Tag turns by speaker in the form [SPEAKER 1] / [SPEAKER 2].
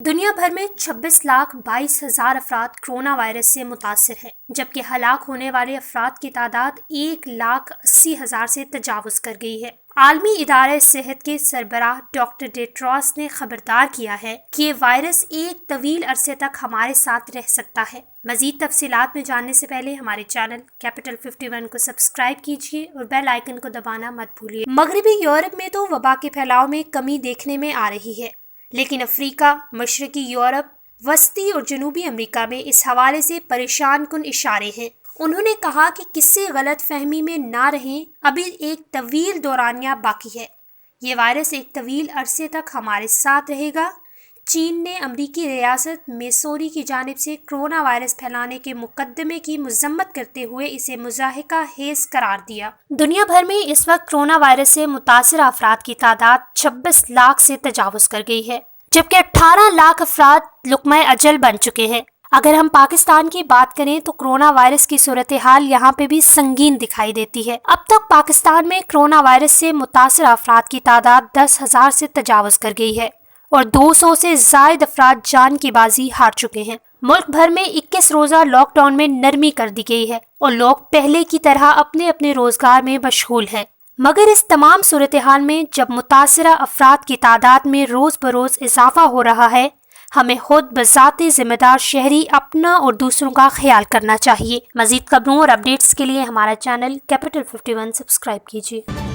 [SPEAKER 1] دنیا بھر میں 26,22,000 افراد کرونا وائرس سے متاثر ہیں، جبکہ ہلاک ہونے والے افراد کی تعداد 1,80,000 سے تجاوز کر گئی ہے۔ عالمی ادارہ صحت کے سربراہ ڈاکٹر ٹیڈروس نے خبردار کیا ہے کہ یہ وائرس ایک طویل عرصے تک ہمارے ساتھ رہ سکتا ہے۔ مزید تفصیلات میں جاننے سے پہلے ہمارے چینل کیپٹل 51 کو سبسکرائب کیجیے اور بیل آئیکن کو دبانا مت بھولیے۔ مغربی یورپ میں تو وبا کے پھیلاؤ میں کمی دیکھنے میں آ رہی ہے، لیکن افریقہ، مشرقی یورپ، وسطی اور جنوبی امریکہ میں اس حوالے سے پریشان کن اشارے ہیں۔ انہوں نے کہا کہ کسی غلط فہمی میں نہ رہیں، ابھی ایک طویل دورانیہ باقی ہے۔ یہ وائرس ایک طویل عرصے تک ہمارے ساتھ رہے گا۔ چین نے امریکی ریاست میسوری کی جانب سے کرونا وائرس پھیلانے کے مقدمے کی مذمت کرتے ہوئے اسے مضحکہ خیز قرار دیا۔ دنیا بھر میں اس وقت کرونا وائرس سے متاثرہ افراد کی تعداد 26 لاکھ سے تجاوز کر گئی ہے، جبکہ 18 لاکھ افراد لقمہ اجل بن چکے ہیں۔ اگر ہم پاکستان کی بات کریں تو کرونا وائرس کی صورتحال یہاں پہ بھی سنگین دکھائی دیتی ہے۔ اب تک پاکستان میں کرونا وائرس سے متاثرہ افراد کی تعداد 10,000 سے تجاوز کر گئی ہے اور 200 سے زائد افراد جان کی بازی ہار چکے ہیں۔ ملک بھر میں 21 روزہ لاک ڈاؤن میں نرمی کر دی گئی ہے اور لوگ پہلے کی طرح اپنے اپنے روزگار میں مشغول ہیں۔ مگر اس تمام صورتحال میں جب متاثرہ افراد کی تعداد میں روز بروز اضافہ ہو رہا ہے، ہمیں خود بذات ذمہ دار شہری اپنا اور دوسروں کا خیال کرنا چاہیے۔ مزید خبروں اور اپڈیٹس کے لیے ہمارا چینل کیپٹل 51 سبسکرائب کیجیے۔